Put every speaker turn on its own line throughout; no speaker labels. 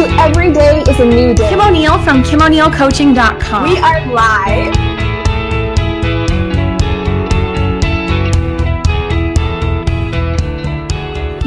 to Every Day is a New Day.
Kim O'Neill from KimO'NeillCoaching.com.
We are live.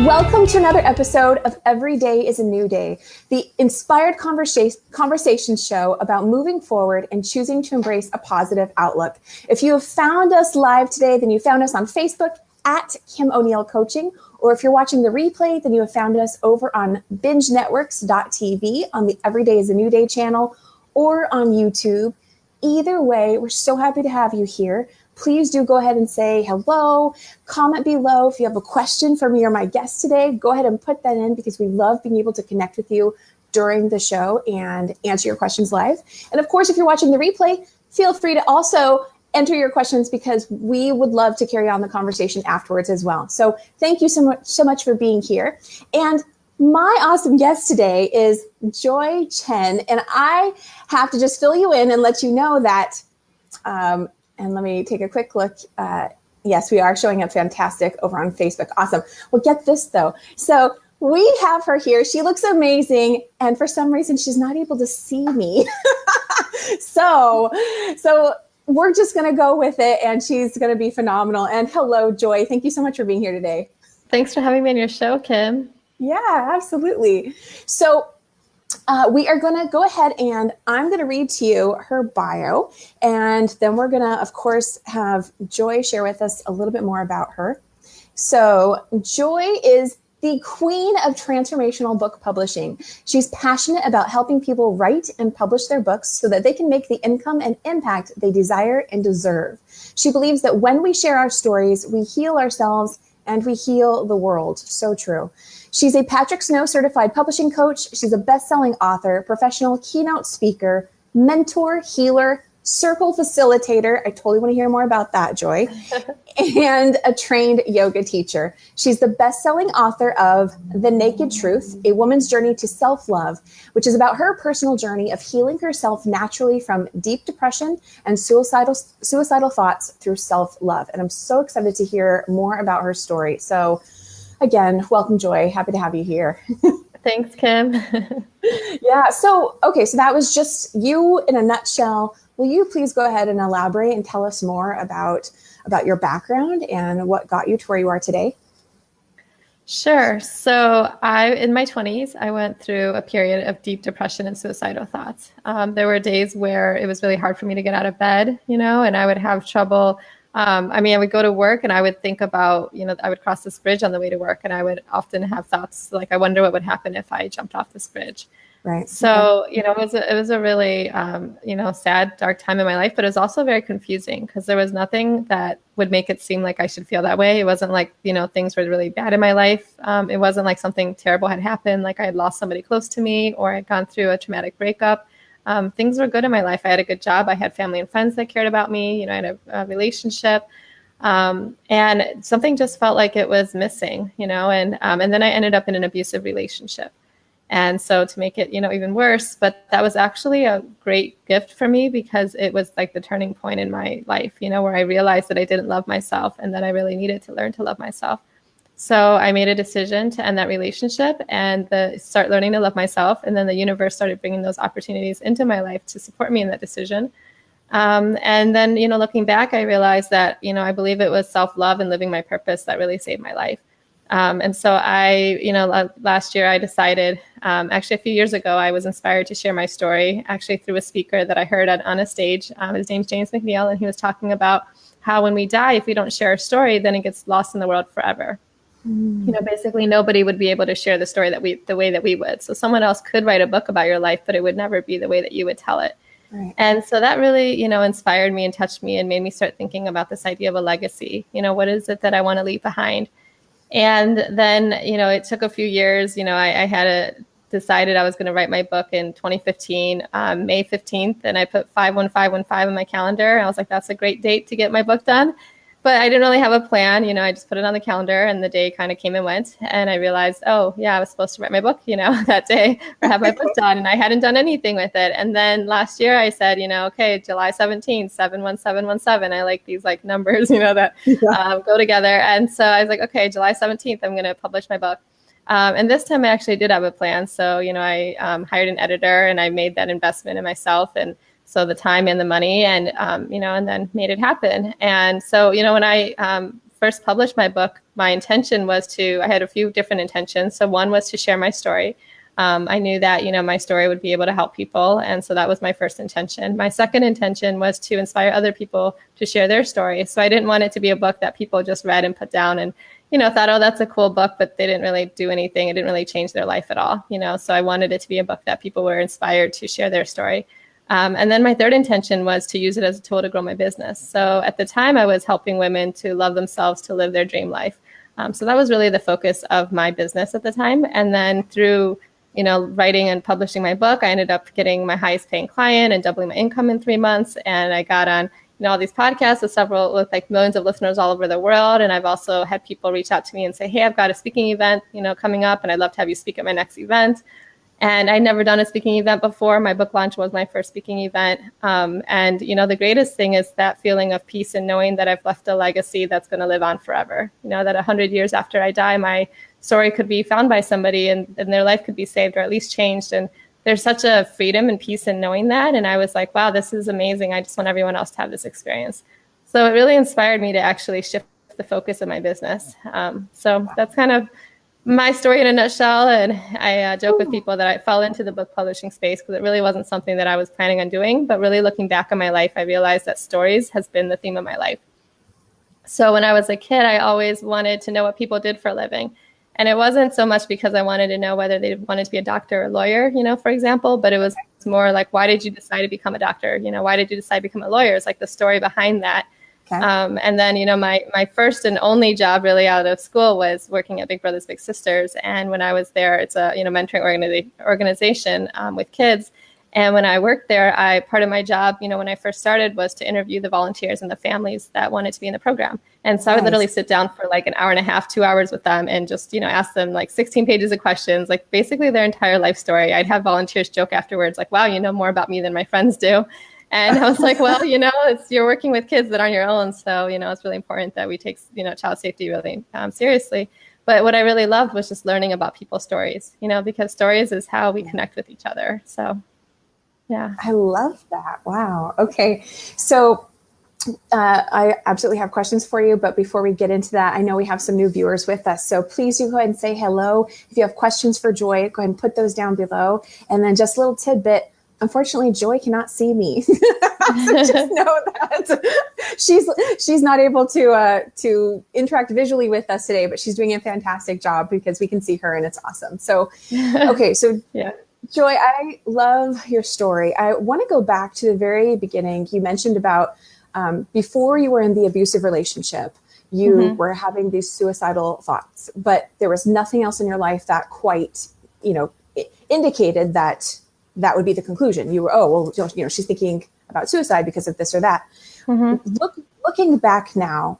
Welcome to another episode of Every Day is a New Day, the inspired conversation show about moving forward and choosing to embrace a positive outlook. If you have found us live today, then you found us on Facebook at Kim O'Neill Coaching, or if you're watching the replay, then you have found us over on bingenetworks.tv on the Every Day is a New Day channel or on YouTube. Either way, we're so happy to have you here. Please do go ahead and say hello, comment below. If you have a question for me or my guest today, go ahead and put that in because we love being able to connect with you during the show and answer your questions live. And of course, if you're watching the replay, feel free to also enter your questions because we would love to carry on the conversation afterwards as well. So thank you so much for being here. And my awesome guest today is Joie Cheng. And I have to just fill you in and let you know that, and let me take a quick look. Yes, we are showing up fantastic over on Facebook. Awesome. Well, get this though. So we have her here. She looks amazing. And for some reason, she's not able to see me. So we're just going to go with it, and she's going to be phenomenal. And hello, Joie. Thank you so much for being here today.
Thanks for having me on your show, Kim.
Yeah, absolutely. So we are going to go ahead and I'm going to read to you her bio, and then we're going to, of course, have Joie share with us a little bit more about her. So Joie is the queen of transformational book publishing. She's passionate about helping people write and publish their books so that they can make the income and impact they desire and deserve. She believes that when we share our stories, we heal ourselves and we heal the world. So true. She's a Patrick Snow certified publishing coach. She's a best-selling author, professional keynote speaker, mentor, healer, circle facilitator. I totally want to hear more about that, Joie. And a trained yoga teacher. She's the best-selling author of The Naked Truth, A Woman's Journey to Self-Love, which is about her personal journey of healing herself naturally from deep depression and suicidal thoughts through self-love. And I'm so excited to hear more about her story. So again, welcome, Joie. Happy to have you here.
Thanks, Kim.
Yeah. So that was just you in a nutshell. Will you please go ahead and elaborate and tell us more about your background and what got you to where you are today?
Sure. So in my 20s, I went through a period of deep depression and suicidal thoughts. There were days where it was really hard for me to get out of bed, and I would have trouble. I would go to work and I would think about, I would cross this bridge on the way to work, and I would often have thoughts like, I wonder what would happen if I jumped off this bridge.
Right.
So, it was a really, sad, dark time in my life, but it was also very confusing because there was nothing that would make it seem like I should feel that way. It wasn't like, things were really bad in my life. It wasn't like something terrible had happened, like I had lost somebody close to me or I'd gone through a traumatic breakup. Things were good in my life. I had a good job. I had family and friends that cared about me. I had a relationship. And something just felt like it was missing, and then I ended up in an abusive relationship. And so to make it, even worse, but that was actually a great gift for me because it was like the turning point in my life, where I realized that I didn't love myself and that I really needed to learn to love myself. So I made a decision to end that relationship and start learning to love myself. And then the universe started bringing those opportunities into my life to support me in that decision. And then, looking back, I realized that, I believe it was self-love and living my purpose that really saved my life. And so last year I decided, actually a few years ago, I was inspired to share my story actually through a speaker that I heard on a stage. His name's James McNeil, and he was talking about how when we die, if we don't share our story, then it gets lost in the world forever. Basically nobody would be able to share the story the way that we would. So someone else could write a book about your life, but it would never be the way that you would tell it. Right. And so that really, inspired me and touched me and made me start thinking about this idea of a legacy. What is it that I want to leave behind? And then, it took a few years. I had decided I was going to write my book in 2015, May 15th, and I put 5/15/15 on my calendar. And I was like, that's a great date to get my book done. But I didn't really have a plan. I just put it on the calendar and the day kind of came and went. And I realized, oh, yeah, I was supposed to write my book, that day or have my book done. And I hadn't done anything with it. And then last year I said, okay, July 17th, 71717. I like these numbers, that go together. And so I was like, okay, July 17th, I'm going to publish my book. And this time I actually did have a plan. So, I hired an editor and I made that investment in myself. And so the time and the money and, and then made it happen. And so, when I first published my book, my intention was I had a few different intentions. So one was to share my story. I knew that, my story would be able to help people. And so that was my first intention. My second intention was to inspire other people to share their story. So I didn't want it to be a book that people just read and put down and, thought, oh, that's a cool book, but they didn't really do anything. It didn't really change their life at all, So I wanted it to be a book that people were inspired to share their story. And then my third intention was to use it as a tool to grow my business. So at the time I was helping women to love themselves, to live their dream life. So that was really the focus of my business at the time. And then through writing and publishing my book, I ended up getting my highest paying client and doubling my income in 3 months. And I got on, all these podcasts with like millions of listeners all over the world. And I've also had people reach out to me and say, hey, I've got a speaking event, coming up and I'd love to have you speak at my next event. And I'd never done a speaking event before. My book launch was my first speaking event. And the greatest thing is that feeling of peace and knowing that I've left a legacy that's going to live on forever. That 100 years after I die, my story could be found by somebody and their life could be saved or at least changed. And there's such a freedom and peace in knowing that. And I was like, wow, this is amazing. I just want everyone else to have this experience. So it really inspired me to actually shift the focus of my business. So that's kind of my story in a nutshell. And I joke with people that I fell into the book publishing space because it really wasn't something that I was planning on doing. But really looking back on my life, I realized that stories has been the theme of my life. So when I was a kid, I always wanted to know what people did for a living. And it wasn't so much because I wanted to know whether they wanted to be a doctor or a lawyer, for example, but it was more like, why did you decide to become a doctor? Why did you decide to become a lawyer? It's like the story behind that. Okay. And then, my first and only job really out of school was working at Big Brothers Big Sisters. And when I was there, it's a, mentoring organization with kids. And when I worked there, part of my job, when I first started was to interview the volunteers and the families that wanted to be in the program. And so I would literally sit down for like an hour and a half, 2 hours with them and just, ask them like 16 pages of questions, like basically their entire life story. I'd have volunteers joke afterwards, like, wow, you know more about me than my friends do. And I was like, well, you're working with kids that aren't your own. So, it's really important that we take, child safety really seriously. But what I really loved was just learning about people's stories, because stories is how we connect with each other. So. Yeah.
I love that. Wow. Okay. So I absolutely have questions for you. But before we get into that, I know we have some new viewers with us. So please do go ahead and say hello. If you have questions for Joy, go ahead and put those down below. And then just a little tidbit. Unfortunately, Joy cannot see me. So just know that she's not able to interact visually with us today, but she's doing a fantastic job because we can see her and it's awesome. So, okay. So yeah. Joy, I love your story. I want to go back to the very beginning. You mentioned about before you were in the abusive relationship, you were having these suicidal thoughts, but there was nothing else in your life that quite, indicated that would be the conclusion. You were, she's thinking about suicide because of this or that. Looking back now,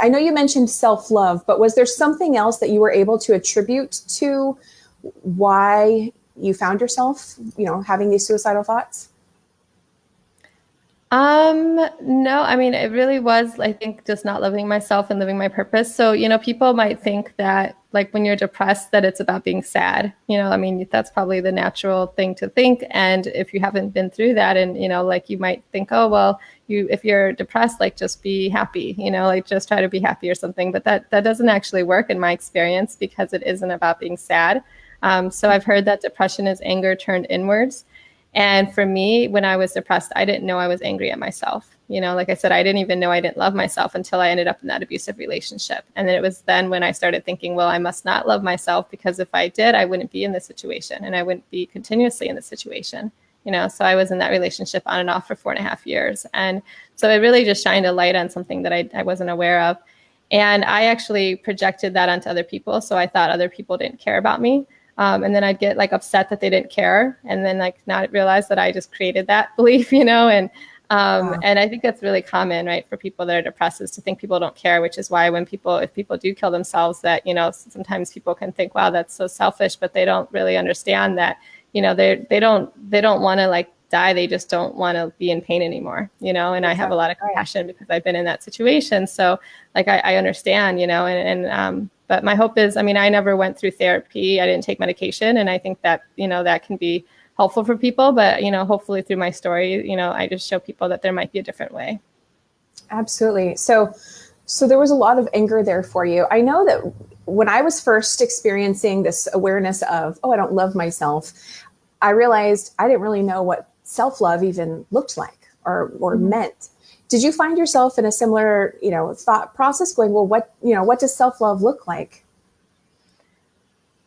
I know you mentioned self-love, but was there something else that you were able to attribute to why you found yourself, having these suicidal thoughts?
No, I mean, it really was, I think, just not loving myself and living my purpose. So, people might think that like when you're depressed, that it's about being sad, I mean, that's probably the natural thing to think. And if you haven't been through that and, like you might think, oh, well, if you're depressed, like just be happy, like just try to be happy or something. But that doesn't actually work in my experience because it isn't about being sad. So I've heard that depression is anger turned inwards. And for me, when I was depressed, I didn't know I was angry at myself. Like I said, I didn't even know I didn't love myself until I ended up in that abusive relationship. And then it was then when I started thinking, well, I must not love myself because if I did, I wouldn't be in this situation and I wouldn't be continuously in this situation. So I was in that relationship on and off for 4.5 years. And so it really just shined a light on something that I wasn't aware of. And I actually projected that onto other people. So I thought other people didn't care about me. And then I'd get like upset that they didn't care. And then like not realize that I just created that belief, and I think that's really common, right, for people that are depressed is to think people don't care, which is why if people do kill themselves, that, sometimes people can think, wow, that's so selfish, but they don't really understand that, they don't want to like die. They just don't want to be in pain anymore, you know, and I have a lot of compassion because I've been in that situation. So like, I understand, you know, but my hope is, I mean, I never went through therapy. I didn't take medication. And I think that, you know, that can be helpful for people, but, you know, hopefully through my story, you know, I just show people that there might be a different way.
Absolutely. So there was a lot of anger there for you. I know that when I was first experiencing this awareness of, oh, I don't love myself, I realized I didn't really know what self-love even looked like or meant. Did you find yourself in a similar, you know, thought process going, well, what does self-love look like?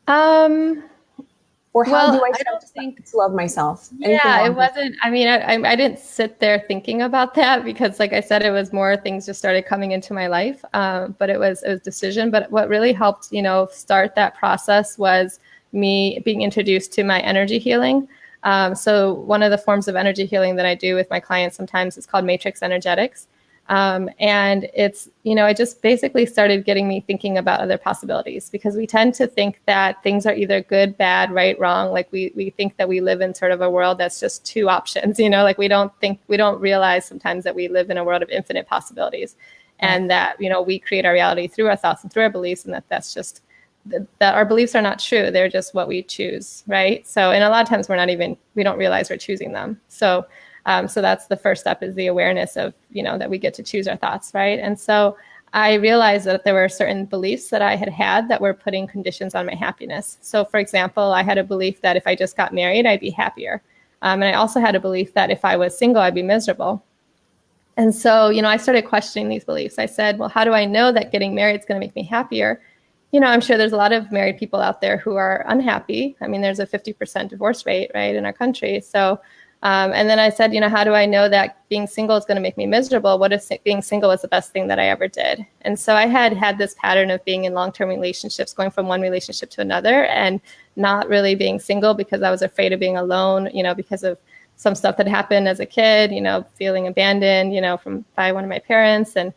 Or how do I start to love myself?
Yeah, it wasn't, I mean, I didn't sit there thinking about that because like I said, it was more things just started coming into my life. But it was decision. But what really helped, you know, start that process was me being introduced to my energy healing. So one of the forms of energy healing that I do with my clients sometimes is called matrix energetics. And it's, you know, it just basically started getting me thinking about other possibilities because we tend to think that things are either good, bad, right, wrong. Like we think that we live in sort of a world that's just two options, you know, like we don't realize sometimes that we live in a world of infinite possibilities and that, you know, we create our reality through our thoughts and through our beliefs and that's just that our beliefs are not true. They're just what we choose. Right. So, and a lot of times we don't realize we're choosing them. So that's the first step is the awareness of, you know, that we get to choose our thoughts. Right. And so I realized that there were certain beliefs that I had that were putting conditions on my happiness. So for example, I had a belief that if I just got married, I'd be happier. And I also had a belief that if I was single, I'd be miserable. And so, you know, I started questioning these beliefs. I said, well, how do I know that getting married is going to make me happier? You know, I'm sure there's a lot of married people out there who are unhappy. I mean, there's a 50% divorce rate, right, in our country. So, and then I said, you know, how do I know that being single is going to make me miserable? What if being single was the best thing that I ever did? And so I had this pattern of being in long-term relationships, going from one relationship to another and not really being single because I was afraid of being alone, you know, because of some stuff that happened as a kid, you know, feeling abandoned, you know, by one of my parents. And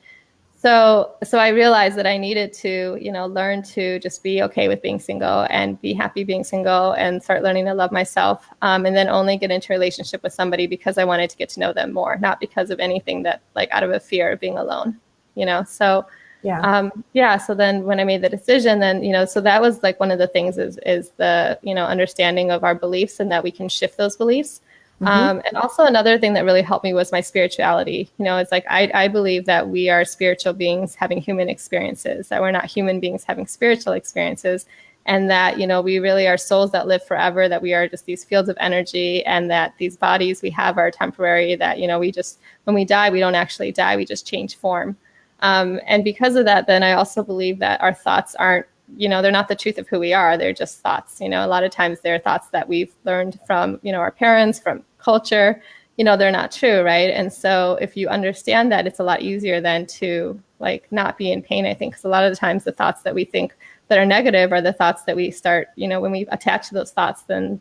so I realized that I needed to, you know, learn to just be okay with being single and be happy being single and start learning to love myself. And then only get into a relationship with somebody because I wanted to get to know them more, not because of anything that like out of a fear of being alone, you know? So, so then when I made the decision, then, you know, so that was like one of the things is the, you know, understanding of our beliefs and that we can shift those beliefs. And also another thing that really helped me was my spirituality. You know, it's like, I believe that we are spiritual beings having human experiences, that we're not human beings having spiritual experiences. And that, you know, we really are souls that live forever, that we are just these fields of energy and that these bodies we have are temporary, that, you know, we just, when we die, we don't actually die, we just change form. And because of that, then I also believe that our thoughts aren't, you know, they're not the truth of who we are. They're just thoughts. You know, a lot of times they're thoughts that we've learned from, you know, our parents, from culture, you know, they're not true. Right. And so if you understand that, it's a lot easier then to like not be in pain, I think, because a lot of the times the thoughts that we think that are negative are the thoughts that we start, you know, when we attach to those thoughts, then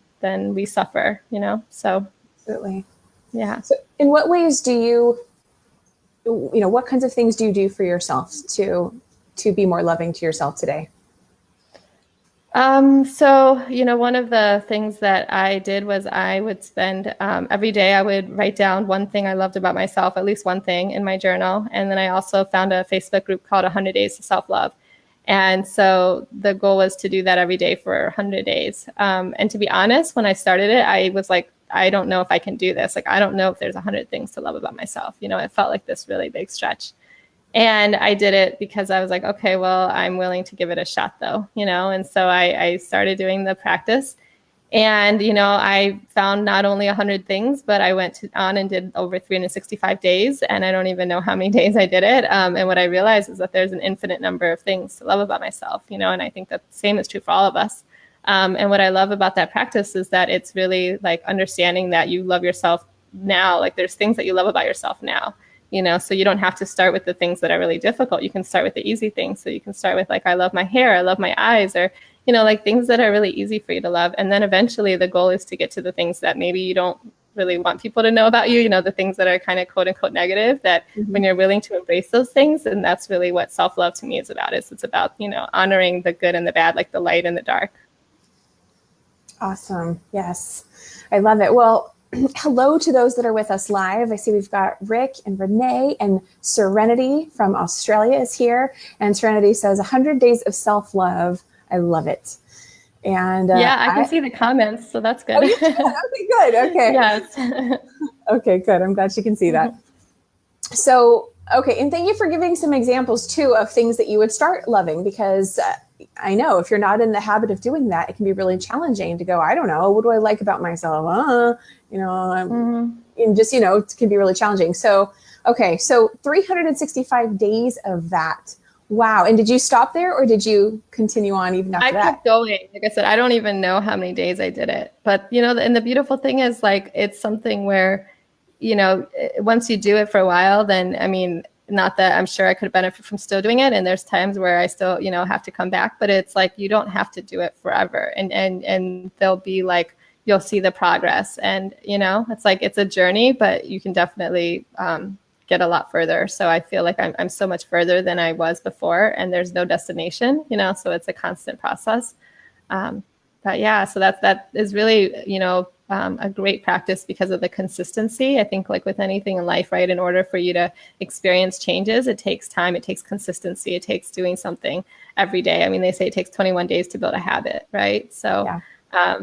we suffer, you know, so.
Absolutely.
Yeah.
So in what ways do you know, what kinds of things do you do for yourself to be more loving to yourself today?
So, you know, one of the things that I did was I would spend every day, I would write down one thing I loved about myself, at least one thing in my journal. And then I also found a Facebook group called 100 Days to Self-Love. And so the goal was to do that every day for 100 days. And to be honest, when I started it, I was like, I don't know if I can do this. Like, I don't know if there's 100 things to love about myself. You know, it felt like this really big stretch. And I did it because I was like, okay, well, I'm willing to give it a shot though, you know? And so I started doing the practice and, you know, I found not only 100 things, but I went on and did over 365 days. And I don't even know how many days I did it. And what I realized is that there's an infinite number of things to love about myself, you know? And I think that the same is true for all of us. And what I love about that practice is that it's really like understanding that you love yourself now. Like there's things that you love about yourself now. You know, so you don't have to start with the things that are really difficult. You can start with the easy things. So you can start with like, I love my hair, I love my eyes, or, you know, like things that are really easy for you to love. And then eventually the goal is to get to the things that maybe you don't really want people to know about you, you know, the things that are kind of quote unquote negative, that when you're willing to embrace those things, and that's really what self-love to me is about. It's about, you know, honoring the good and the bad, like the light and the dark.
Awesome. Yes. I love it. Well, hello to those that are with us live. I see we've got Rick and Renee, and Serenity from Australia is here. And Serenity says 100 days of self-love. I love it. And
yeah, I can see the comments, so that's good.
Oh, you can? Okay, good. Okay.
Yes.
Okay, good. I'm glad you can see that. So, okay. And thank you for giving some examples too of things that you would start loving, because I know if you're not in the habit of doing that, it can be really challenging to go, I don't know, what do I like about myself? And just, it can be really challenging. So, okay. So 365 days of that. Wow. And did you stop there, or did you continue on even after that?
I kept going. Like I said, I don't even know how many days I did it. But, and the beautiful thing is, like, it's something where, once you do it for a while, then, I mean, not that I'm sure I could benefit from still doing it. And there's times where I still, have to come back, but it's like, you don't have to do it forever. And they'll be like, you'll see the progress. And, it's like, it's a journey, but you can definitely, get a lot further. So I feel like I'm so much further than I was before, and there's no destination, so it's a constant process. But yeah, so that is really, a great practice because of the consistency. I think, like with anything in life, right, in order for you to experience changes, it takes time, it takes consistency, it takes doing something every day. I mean, they say it takes 21 days to build a habit, right? So yeah.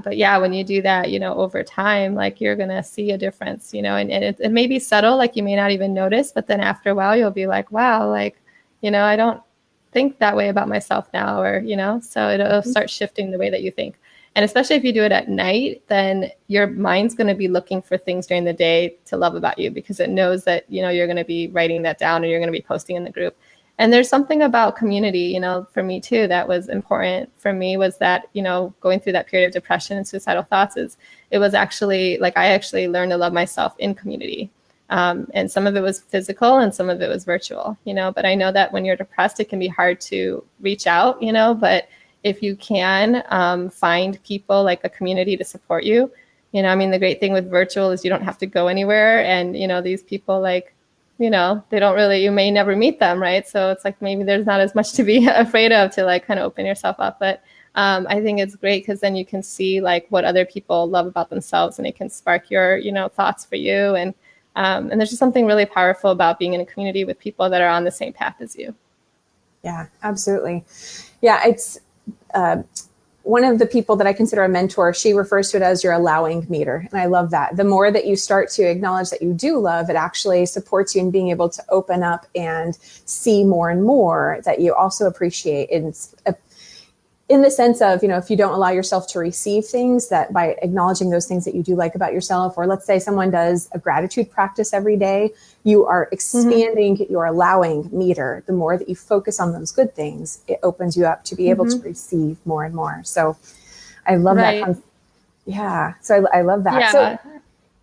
But yeah, when you do that, over time, like, you're going to see a difference, and it may be subtle, like you may not even notice, but then after a while, you'll be like, wow, like, I don't think that way about myself now, or, so it'll start shifting the way that you think. And especially if you do it at night, then your mind's going to be looking for things during the day to love about you, because it knows that, you're going to be writing that down, or you're going to be posting in the group. And there's something about community, for me too, that was important for me, was that, going through that period of depression and suicidal thoughts, it was actually like, I actually learned to love myself in community. And some of it was physical and some of it was virtual, but I know that when you're depressed, it can be hard to reach out, but if you can find people, like a community to support you, I mean, the great thing with virtual is you don't have to go anywhere. And, these people, like, they don't really, you may never meet them, right? So it's like, maybe there's not as much to be afraid of, to like kind of open yourself up. But I think it's great, because then you can see like what other people love about themselves, and it can spark your, thoughts for you. And there's just something really powerful about being in a community with people that are on the same path as you.
Yeah, absolutely. Yeah, it's one of the people that I consider a mentor, she refers to it as your allowing meter. And I love that. The more that you start to acknowledge that you do love, it actually supports you in being able to open up and see more and more that you also appreciate. In the sense of, if you don't allow yourself to receive things, that by acknowledging those things that you do like about yourself, or let's say someone does a gratitude practice every day, you are expanding your allowing meter. The more that you focus on those good things, it opens you up to be able to receive more and more. So I love that. Yeah. So I love that.
Yeah.
So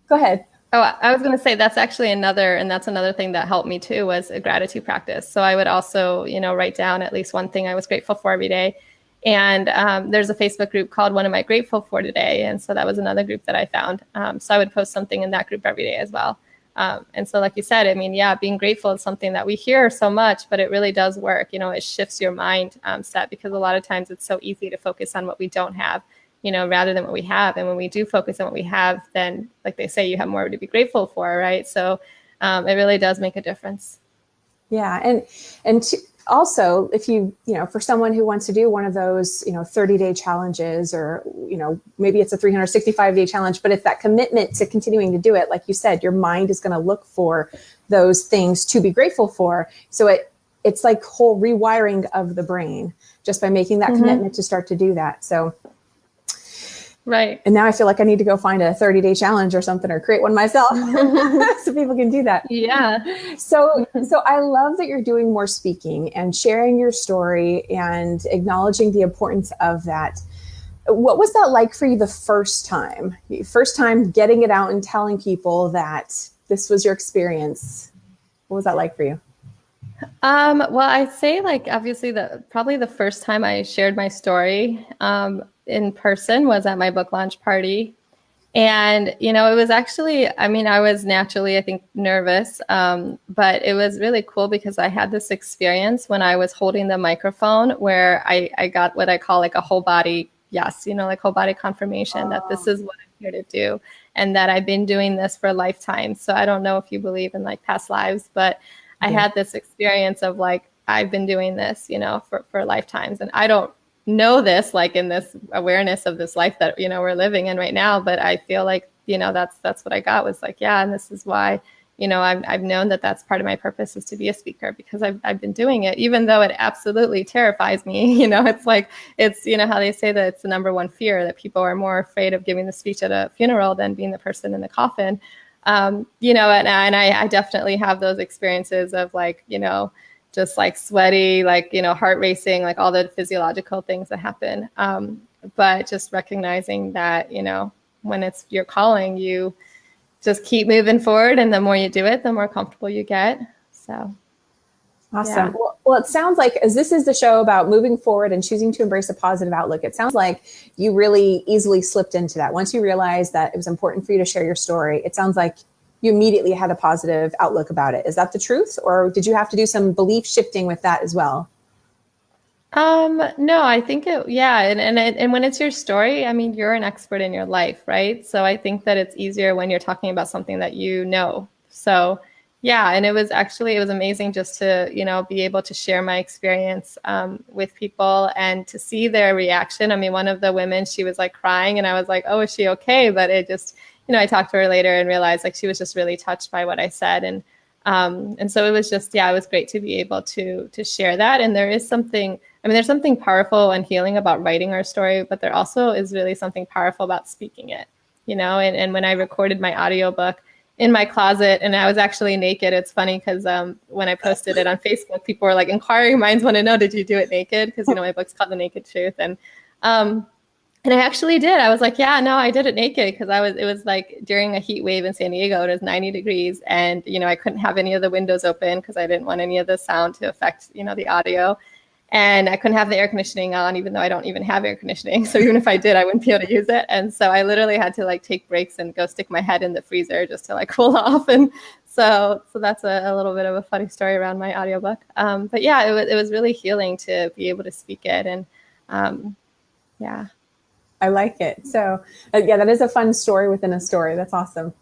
go ahead.
Oh, I was going to say that's actually that's another thing that helped me too, was a gratitude practice. So I would also, write down at least one thing I was grateful for every day. And there's a Facebook group called What Am I Grateful For Today? And so that was another group that I found. So I would post something in that group every day as well. And so like you said, I mean, yeah, being grateful is something that we hear so much, but it really does work. It shifts your mind set, because a lot of times it's so easy to focus on what we don't have, rather than what we have. And when we do focus on what we have, then, like they say, you have more to be grateful for, right? So it really does make a difference.
Yeah. Also, if you for someone who wants to do one of those, 30-day challenges, or, maybe it's a 365-day challenge, but it's that commitment to continuing to do it. Like you said, your mind is going to look for those things to be grateful for. So it's like whole rewiring of the brain just by making that commitment to start to do that. So.
Right.
And now I feel like I need to go find a 30-day challenge or something, or create one myself so people can do that.
Yeah.
So I love that you're doing more speaking and sharing your story and acknowledging the importance of that. What was that like for you the first time? First time getting it out and telling people that this was your experience. What was that like for you?
Well, I'd say, like, obviously probably the first time I shared my story in person was at my book launch party. And, it was actually, I mean, I was naturally, I think, nervous, but it was really cool because I had this experience when I was holding the microphone where I got what I call like a whole body yes, like whole body confirmation that this is what I here to do, and that I've been doing this for lifetimes. So I don't know if you believe in like past lives, but I had this experience of like, I've been doing this, you know, for lifetimes. And I don't know this, like in this awareness of this life that, you know, we're living in right now. But I feel like, you know, that's what I got was like, yeah, and this is why, you know, I've known that that's part of my purpose is to be a speaker, because I've been doing it, even though it absolutely terrifies me. You know, it's like, it's, you know, how they say that it's the number one fear, that people are more afraid of giving the speech at a funeral than being the person in the coffin. You know, and I definitely have those experiences of like, you know, just like sweaty, like, you know, heart racing, like all the physiological things that happen. But just recognizing that, you know, when it's your calling, you just keep moving forward. And the more you do it, the more comfortable you get. So.
Awesome.
Yeah.
Well, it sounds like, as this is the show about moving forward and choosing to embrace a positive outlook, it sounds like you really easily slipped into that. Once you realized that it was important for you to share your story, it sounds like you immediately had a positive outlook about it. Is that the truth? Or did you have to do some belief shifting with that as well?
No, I think and when it's your story, I mean, you're an expert in your life, right? So I think that it's easier when you're talking about something that you know. So yeah, and it was amazing just to, you know, be able to share my experience with people and to see their reaction. I mean, one of the women, she was like crying and I was like, oh, is she okay? But it just, you know, I talked to her later and realized like she was just really touched by what I said. And so it was just, yeah, it was great to be able to share that. And there's something powerful and healing about writing our story, but there also is really something powerful about speaking it, you know. And when I recorded my audiobook in my closet, and I was actually naked, it's funny because when I posted it on Facebook, people were like, inquiring minds want to know, did you do it naked? Because, you know, my book's called The Naked Truth. And I actually did. I was like, yeah, no, I did it naked because it was like during a heat wave in San Diego, it was 90 degrees. And, you know, I couldn't have any of the windows open because I didn't want any of the sound to affect, you know, the audio. And I couldn't have the air conditioning on, even though I don't even have air conditioning. So even if I did, I wouldn't be able to use it. And so I literally had to like take breaks and go stick my head in the freezer just to like cool off. And so that's a little bit of a funny story around my audiobook. But yeah, it was really healing to be able to speak it. And yeah.
I like it. So yeah, that is a fun story within a story. That's awesome.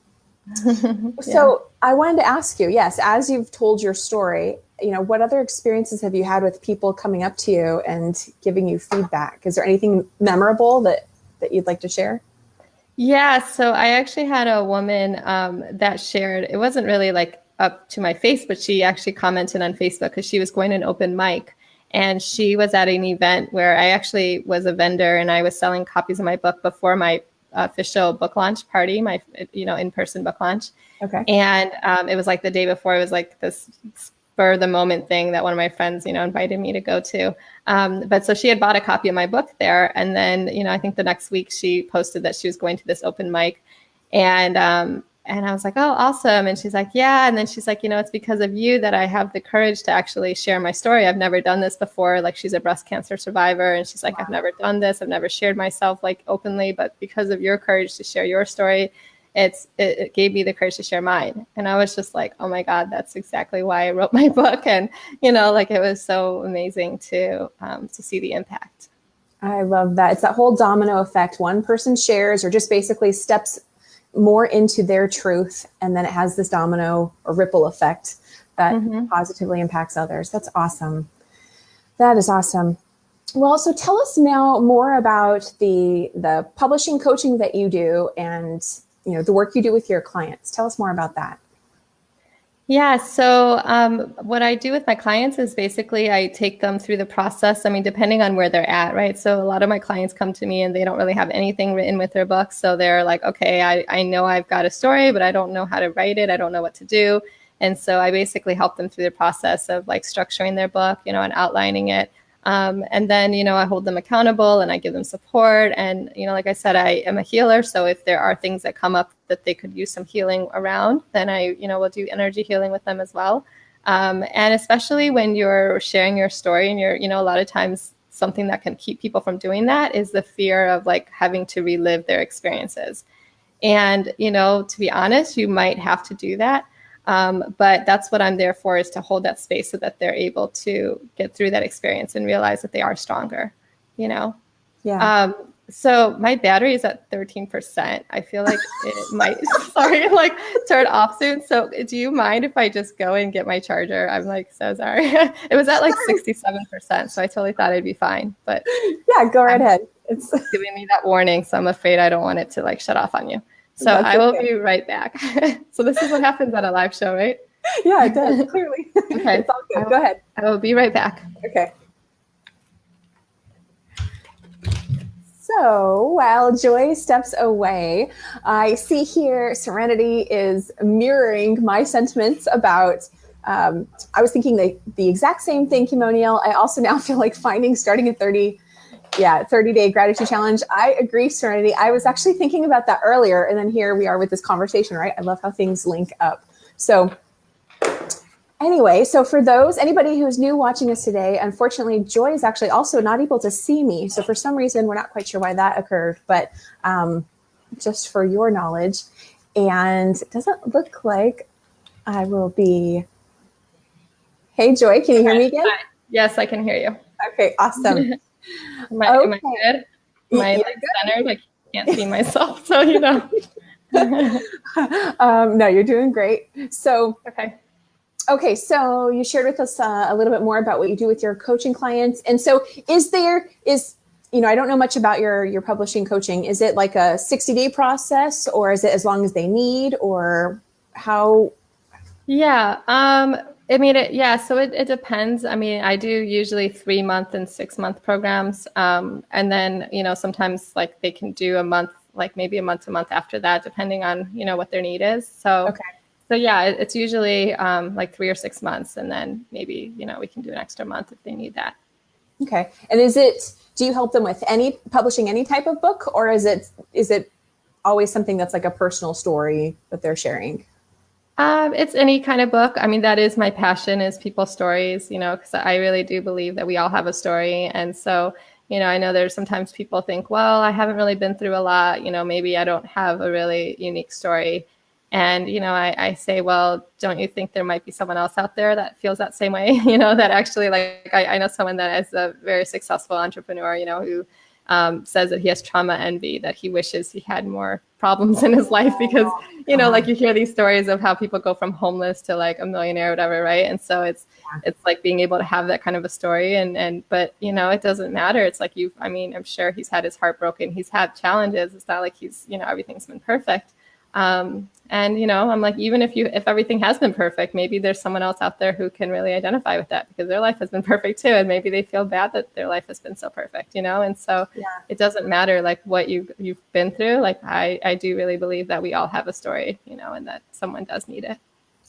So I wanted to ask you, yes, as you've told your story, you know, what other experiences have you had with people coming up to you and giving you feedback? Is there anything memorable that you'd like to share?
Yeah, so I actually had a woman that shared, it wasn't really like up to my face, but she actually commented on Facebook because she was going to an open mic. And she was at an event where I actually was a vendor and I was selling copies of my book before my official book launch party, my, you know, in-person book launch.
Okay.
And it was like the day before, it was like this spur of the moment thing that one of my friends, you know, invited me to go to. But so she had bought a copy of my book there. And then, you know, I think the next week she posted that she was going to this open mic. And I was like, oh, awesome. And she's like, yeah. And then she's like, you know, it's because of you that I have the courage to actually share my story. I've never done this before. Like, she's a breast cancer survivor. And she's like, wow. I've never done this. I've never shared myself like openly, but because of your courage to share your story, it gave me the courage to share mine. And I was just like, oh my God, that's exactly why I wrote my book. And, you know, like it was so amazing to see the impact.
I love that. It's that whole domino effect. One person shares or just basically steps more into their truth, and then it has this domino or ripple effect that positively impacts others. That's awesome. That is awesome. Well, so tell us now more about the publishing coaching that you do and, you know, the work you do with your clients. Tell us more about that.
Yeah. So what I do with my clients is basically I take them through the process. I mean, depending on where they're at, right? So a lot of my clients come to me and they don't really have anything written with their books. So they're like, okay, I know I've got a story, but I don't know how to write it. I don't know what to do. And so I basically help them through the process of like structuring their book, you know, and outlining it. And then, you know, I hold them accountable and I give them support. And, you know, like I said, I am a healer. So if there are things that come up that they could use some healing around, then I, you know, will do energy healing with them as well. And especially when you're sharing your story and you're, you know, a lot of times something that can keep people from doing that is the fear of like having to relive their experiences. And, you know, to be honest, you might have to do that. But that's what I'm there for, is to hold that space so that they're able to get through that experience and realize that they are stronger, you know?
Yeah.
So my battery is at 13%. I feel like it might, like turn off soon. So do you mind if I just go and get my charger? I'm like, so sorry. It was at like 67%. So I totally thought I'd be fine, but
yeah, go right ahead. It's
giving me that warning. So I'm afraid I don't want it to like shut off on you. So I will be right back. So this is what happens at a live show, right?
Yeah, it does. Clearly.
Okay.
It's all good. Go ahead.
I will be right back.
Okay. So while Joy steps away, I see here Serenity is mirroring my sentiments about, I was thinking the exact same thing, Kimoniel. I also now feel like starting a 30-day gratitude challenge. I agree, Serenity. I was actually thinking about that earlier, and then here we are with this conversation, right? I love how things link up. So anyway, so for anybody who's new watching us today, unfortunately, Joy is actually also not able to see me. So for some reason, we're not quite sure why that occurred, but just for your knowledge. And it doesn't look like I will be. Hey, Joy, can you hear me again?
Hi. Yes, I can hear you.
Okay, awesome.
Am I good? Am I centered? I can't see myself, so
no, you're doing great. So,
Okay,
so you shared with us a little bit more about what you do with your coaching clients. And so I don't know much about your publishing coaching. Is it like a 60-day process, or is it as long as they need, or how?
Yeah. So it depends. I mean, I do usually 3-month and 6-month programs. And then, sometimes like they can do a month, like maybe a month to month after that, depending on, what their need is. So, So yeah, it's usually like 3 or 6 months. And then maybe, we can do an extra month if they need that.
Okay. And do you help them with publishing any type of book, or is it always something that's like a personal story that they're sharing?
It's any kind of book. I mean, that is my passion, is people's stories, because I really do believe that we all have a story. And so, I know there's sometimes people think, well, I haven't really been through a lot, maybe I don't have a really unique story. And, I say, well, don't you think there might be someone else out there that feels that same way, that actually, like, I know someone that is a very successful entrepreneur, who says that he has trauma envy, that he wishes he had more problems in his life because, like you hear these stories of how people go from homeless to like a millionaire or whatever, right? And so it's like being able to have that kind of a story but, it doesn't matter. It's like I'm sure he's had his heart broken. He's had challenges. It's not like he's, everything's been perfect. I'm like, even if everything has been perfect, maybe there's someone else out there who can really identify with that because their life has been perfect too. And maybe they feel bad that their life has been so perfect, And so it doesn't matter like what you've been through. Like I do really believe that we all have a story, and that someone does need it.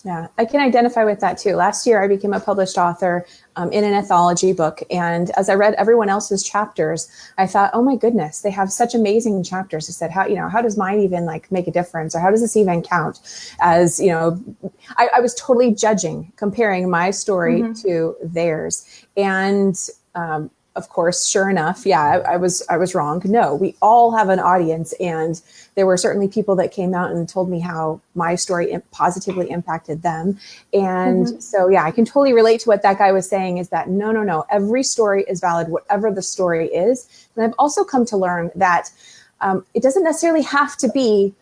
Yeah, I can identify with that too. Last year, I became a published author in an anthology book. And as I read everyone else's chapters, I thought, oh my goodness, they have such amazing chapters. I said, how does mine even like make a difference? Or how does this even count? As, I was totally comparing my story to theirs. And of course, sure enough, I was wrong. No, we all have an audience. And there were certainly people that came out and told me how my story positively impacted them. And so, I can totally relate to what that guy was saying, is that no, every story is valid, whatever the story is. And I've also come to learn that it doesn't necessarily have to be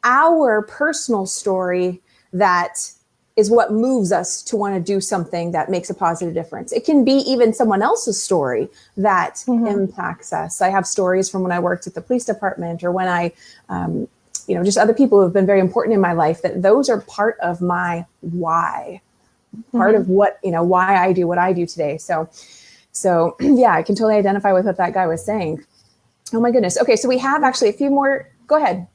our personal story that is what moves us to want to do something that makes a positive difference. It can be even someone else's story that impacts us. I have stories from when I worked at the police department, or when I, just other people who have been very important in my life, that those are part of my why, part of what, why I do what I do today. So I can totally identify with what that guy was saying. Oh my goodness. Okay. So we have actually a few more. Go ahead.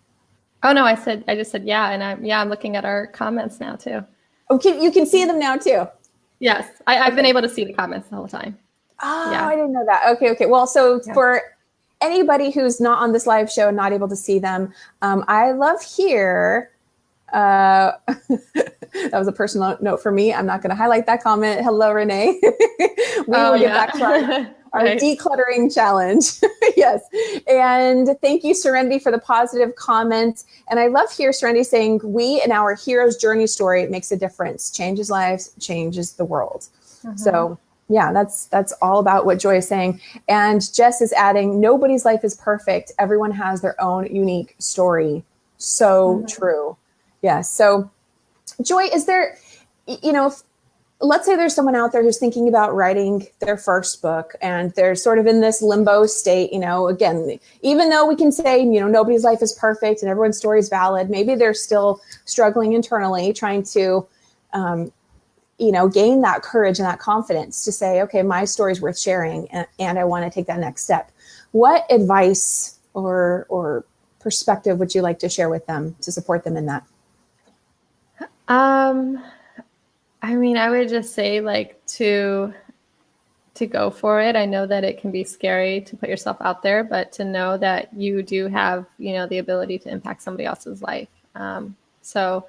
Oh no, I just said, yeah. And I'm looking at our comments now too.
Okay, you can see them now too.
Yes, I've been able to see the comments the whole time.
Oh, yeah. I didn't know that. Okay. Well, so for anybody who's not on this live show and not able to see them, I love here. That was a personal note for me. I'm not going to highlight that comment. Hello, Renee. We will get back to our decluttering challenge. Yes. And thank you, Serenity, for the positive comment. And I love here Serenity saying, we in our hero's journey story makes a difference, changes lives, changes the world. So Yeah, that's all about what Joy is saying. And Jess is adding, nobody's life is perfect. Everyone has their own unique story. So true. Yeah. So Joy, is there, let's say there's someone out there who's thinking about writing their first book and they're sort of in this limbo state, again, even though we can say, nobody's life is perfect and everyone's story is valid, maybe they're still struggling internally, trying to, gain that courage and that confidence to say, okay, my story is worth sharing and I want to take that next step. What advice or perspective would you like to share with them to support them in that?
I would just say to go for it. I know that it can be scary to put yourself out there, but to know that you do have, the ability to impact somebody else's life. So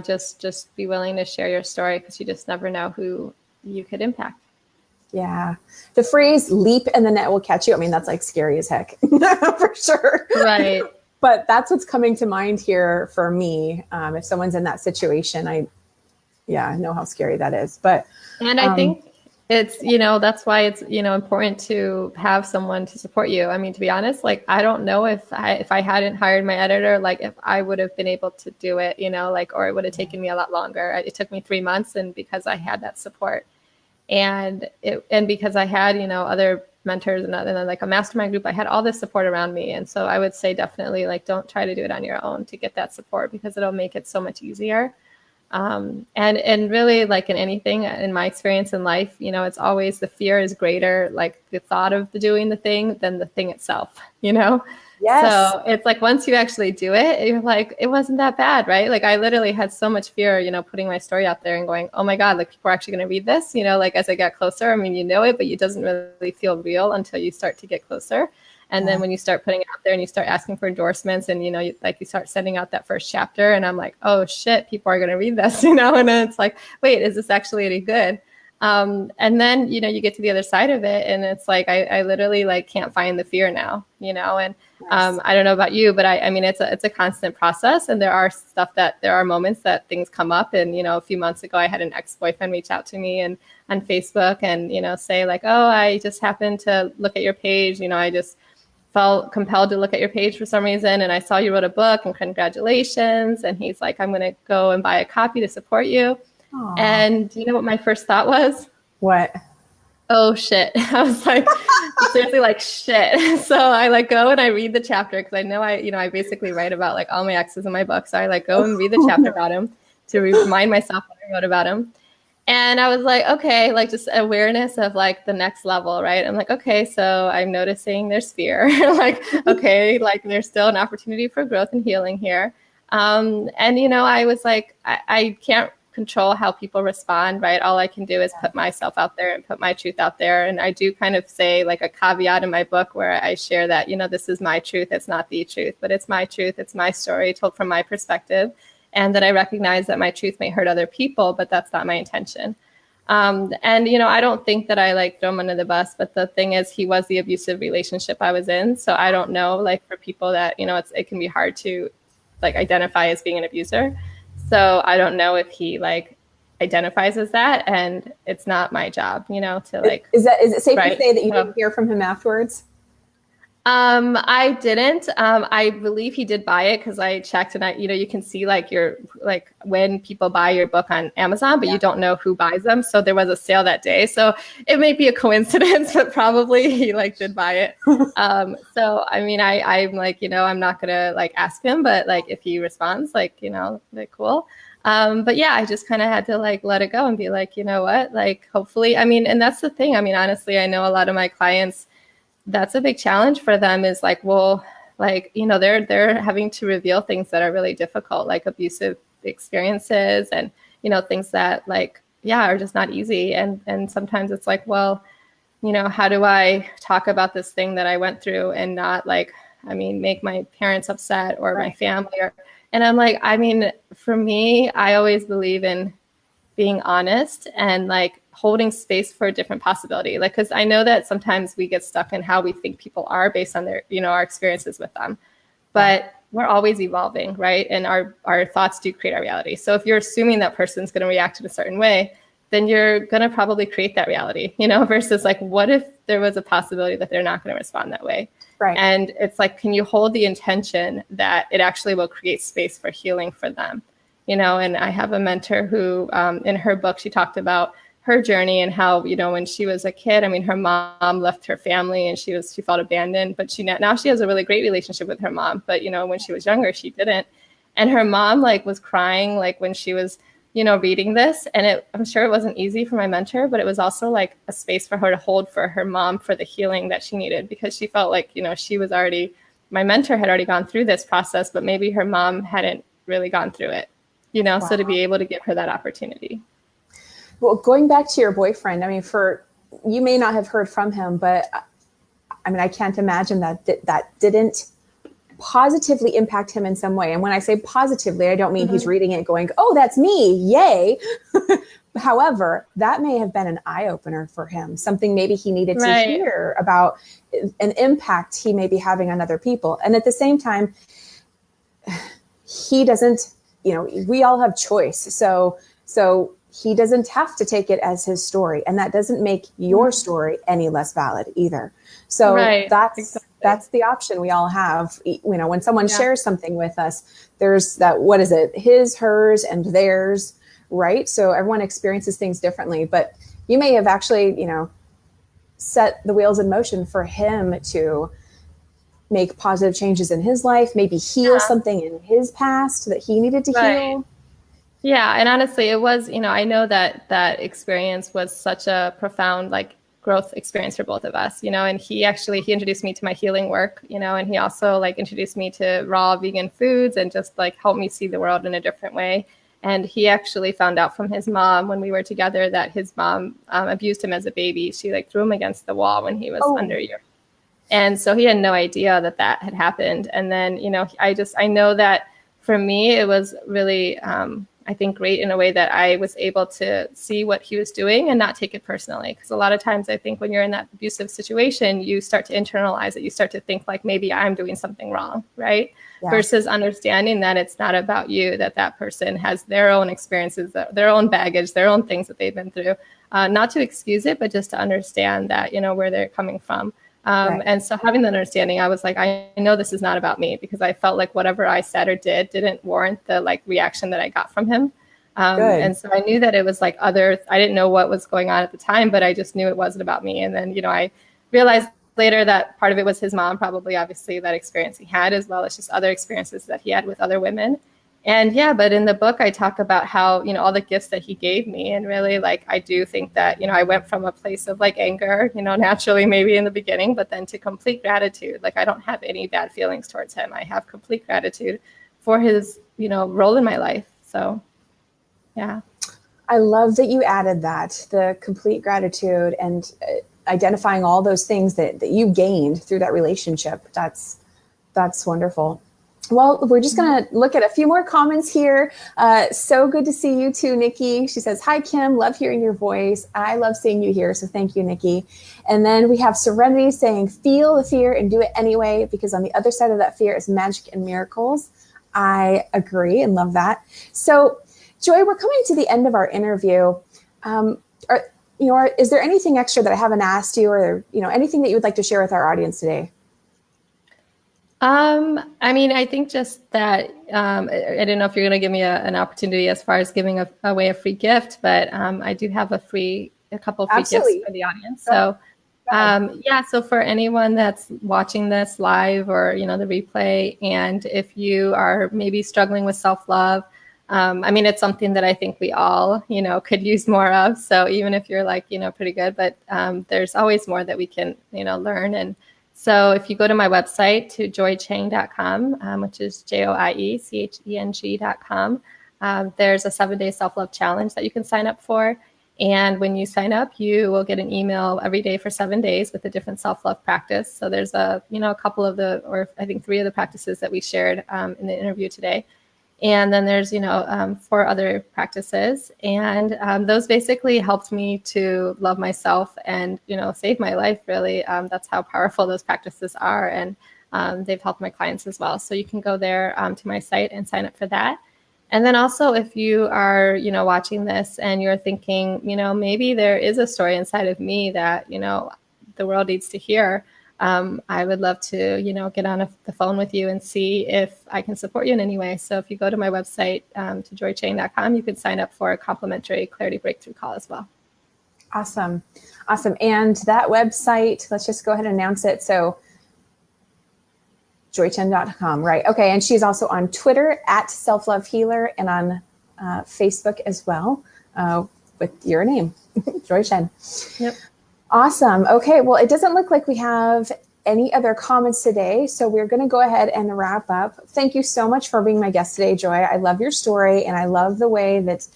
just be willing to share your story because you just never know who you could impact.
Yeah. The phrase leap and the net will catch you. I mean, that's like scary as heck for sure.
Right.
But that's what's coming to mind here for me. If someone's in that situation, I know how scary that is. But
I think it's, that's why it's, important to have someone to support you. I mean, to be honest, I don't know if I hadn't hired my editor, if I would have been able to do it, or it would have taken me a lot longer. It took me 3 months, and because I had that support and because I had, other mentors and then a mastermind group, I had all this support around me. And so I would say definitely don't try to do it on your own to get that support, because it'll make it so much easier. And really, in anything, in my experience in life, it's always the fear is greater, the thought of doing the thing than the thing itself,
Yes.
So it's once you actually do it, you're it wasn't that bad, right? I literally had so much fear, putting my story out there and going, oh my God, people are actually going to read this, as I got closer. I mean, it, but it doesn't really feel real until you start to get closer. And then when you start putting it out there and you start asking for endorsements and, you start sending out that first chapter, and I'm like, oh shit, people are going to read this, and then it's wait, is this actually any good? And then, you get to the other side of it, and it's I literally can't find the fear now, and I don't know about you, but I mean, it's a constant process, and there are moments that things come up. And, a few months ago, I had an ex-boyfriend reach out to me and on Facebook and, say oh, I just happened to look at your page. I just felt compelled to look at your page for some reason. And I saw you wrote a book, and congratulations. And he's I'm going to go and buy a copy to support you. Aww. And you know what my first thought was?
What?
Oh shit. I was seriously shit. So I go and I read the chapter, because I know I basically write about all my exes in my book. So I go and read the chapter about him to remind myself what I wrote about him. And I was okay, just awareness of the next level, right? I'm okay, so I'm noticing there's fear. Okay, there's still an opportunity for growth and healing here. And I was I can't control how people respond, right? All I can do is put myself out there and put my truth out there. And I do kind of say a caveat in my book where I share that, this is my truth. It's not the truth, but it's my truth. It's my story told from my perspective. And that I recognize that my truth may hurt other people, but that's not my intention. And, I don't think that I throw him under the bus, but the thing is, he was the abusive relationship I was in. So I don't know, for people that, it can be hard to identify as being an abuser. So I don't know if he identifies as that, and it's not my job, to
Is it safe
right?
to say that you didn't hear from him afterwards?
I didn't. I believe he did buy it, because I checked, and you can see your when people buy your book on Amazon, but you don't know who buys them. So there was a sale that day. So it may be a coincidence, but probably he did buy it. So I mean, I'm I'm not gonna ask him, but if he responds, cool. But yeah, I just kind of had to let it go and be you know what, hopefully, I mean, and that's the thing. I mean, honestly, I know a lot of my clients, that's a big challenge for them is they're having to reveal things that are really difficult, abusive experiences and, things that are just not easy. And sometimes it's well, how do I talk about this thing that I went through and not make my parents upset or my family and I'm I mean, for me, I always believe in being honest and holding space for a different possibility. Because I know that sometimes we get stuck in how we think people are based on their, our experiences with them. But we're always evolving, right? And our thoughts do create our reality. So if you're assuming that person's going to react in a certain way, then you're going to probably create that reality, versus like, what if there was a possibility that they're not going to respond that way?
Right.
And it's like, can you hold the intention that it actually will create space for healing for them? And I have a mentor who, in her book, she talked about her journey and how, when she was a kid, I mean, her mom left her family and she felt abandoned, but now she has a really great relationship with her mom. But, when she was younger, she didn't. And her mom was crying, when she was, reading this. And I'm sure it wasn't easy for my mentor, but it was also a space for her to hold for her mom for the healing that she needed, because she felt like, my mentor had already gone through this process, but maybe her mom hadn't really gone through it,
Wow.
So to be able to give her that opportunity.
Well, going back to your boyfriend, I mean, you may not have heard from him, but I mean, I can't imagine that didn't positively impact him in some way. And when I say positively, I don't mean he's reading it going, oh, that's me, yay. However, that may have been an eye opener for him, something maybe he needed to hear about an impact he may be having on other people. And at the same time, he doesn't, we all have choice. So he doesn't have to take it as his story, and that doesn't make your story any less valid either. So that's the option we all have. When someone shares something with us, there's that, what is it? His, hers, and theirs, right? So everyone experiences things differently, but you may have actually, set the wheels in motion for him to make positive changes in his life, maybe heal something in his past that he needed to heal.
Yeah. And honestly, it was, I know that experience was such a profound, growth experience for both of us, and he introduced me to my healing work, and he also introduced me to raw vegan foods and just helped me see the world in a different way. And he actually found out from his mom when we were together that his mom abused him as a baby. She threw him against the wall when he was under a year. And so he had no idea that had happened. And then, I know that for me, it was really, I think, great in a way that I was able to see what he was doing and not take it personally. Because a lot of times I think when you're in that abusive situation, you start to internalize it. You start to think maybe I'm doing something wrong, right? Yeah. Versus understanding that it's not about you, that person has their own experiences, their own baggage, their own things that they've been through. Not to excuse it, but just to understand that, where they're coming from. And so having that understanding, I was I know this is not about me, because I felt whatever I said or didn't warrant the reaction that I got from him. And so I knew that it was I didn't know what was going on at the time, but I just knew it wasn't about me. And then, I realized later that part of it was his mom, probably obviously that experience he had, as well as just other experiences that he had with other women. And but in the book, I talk about how, all the gifts that he gave me. And really, I do think that, I went from a place of anger, naturally, maybe in the beginning, but then to complete gratitude. I don't have any bad feelings towards him. I have complete gratitude for his, role in my life. So, yeah.
I love that you added that, the complete gratitude, and identifying all those things that you gained through that relationship. That's wonderful. Well, we're just going to look at a few more comments here. So good to see you too, Nikki. She says, hi, Kim. Love hearing your voice. I love seeing you here. So thank you, Nikki. And then we have Serenity saying, feel the fear and do it anyway, because on the other side of that fear is magic and miracles. I agree and love that. So, Joy, we're coming to the end of our interview. Is there anything extra that I haven't asked you, or, anything that you would like to share with our audience today?
I think just that, I don't know if you're going to give me an opportunity as far as giving away a free gift, but I do have a couple free gifts for the audience. So, so for anyone that's watching this live or, the replay, and if you are maybe struggling with self-love, it's something that I think we all, could use more of. So even if you're pretty good, but there's always more that we can, learn. And so if you go to my website, to joiecheng.com, which is JOIECHENG.com, there's a 7-day self-love challenge that you can sign up for. And when you sign up, you will get an email every day for 7 days with a different self-love practice. So there's a couple of I think 3 of the practices that we shared in the interview today. And then there's, 4 other practices. And those basically helped me to love myself and, save my life, really. That's how powerful those practices are. And they've helped my clients as well. So you can go there to my site and sign up for that. And then also, if you are, watching this and you're thinking, maybe there is a story inside of me that, the world needs to hear. I would love to, get on the phone with you and see if I can support you in any way. So if you go to my website, to joiecheng.com, you can sign up for a complimentary clarity breakthrough call as well.
Awesome. And that website, let's just go ahead and announce it. So joiecheng.com, right? Okay. And she's also on Twitter at selflovehealer and on Facebook as well with your name, Joie Cheng.
Yep.
Awesome. Okay. Well, it doesn't look like we have any other comments today, so we're going to go ahead and wrap up. Thank you so much for being my guest today, Joy. I love your story, and I love the way that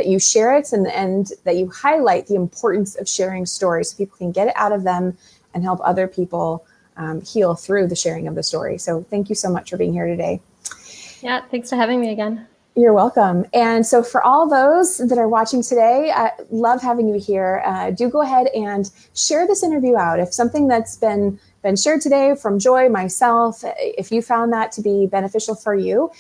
you share it and that you highlight the importance of sharing stories so people can get it out of them and help other people heal through the sharing of the story. So thank you so much for being here today.
Yeah, thanks for having me again.
You're welcome. And so for all those that are watching today, I love having you here. Do go ahead and share this interview out. If something that's been shared today from Joy, myself, if you found that to be beneficial for you,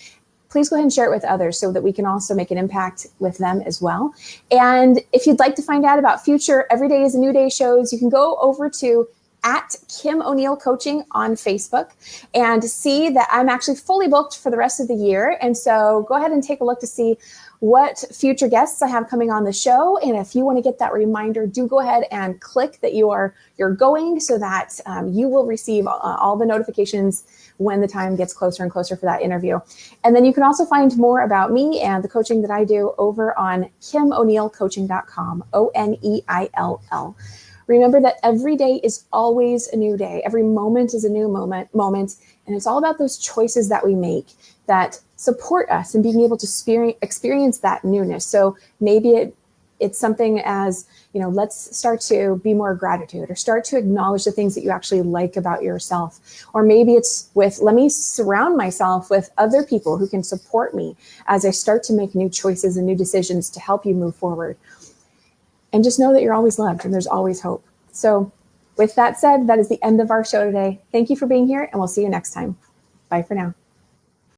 please go ahead and share it with others so that we can also make an impact with them as well. And if you'd like to find out about future Every Day is a New Day shows, you can go over to at Kim O'Neill Coaching on Facebook and see that I'm actually fully booked for the rest of the year. And so go ahead and take a look to see what future guests I have coming on the show. And if you want to get that reminder, do go ahead and click that you're going so that you will receive all the notifications when the time gets closer and closer for that interview. And then you can also find more about me and the coaching that I do over on KimO'NeillCoaching.com, ONEILL. Remember that every day is always a new day. Every moment is a new moment. And it's all about those choices that we make that support us and being able to experience that newness. So maybe it's something as, let's start to be more gratitude or start to acknowledge the things that you actually like about yourself. Or maybe it's let me surround myself with other people who can support me as I start to make new choices and new decisions to help you move forward. And just know that you're always loved and there's always hope. So with that said, that is the end of our show today. Thank you for being here, and we'll see you next time. Bye for now.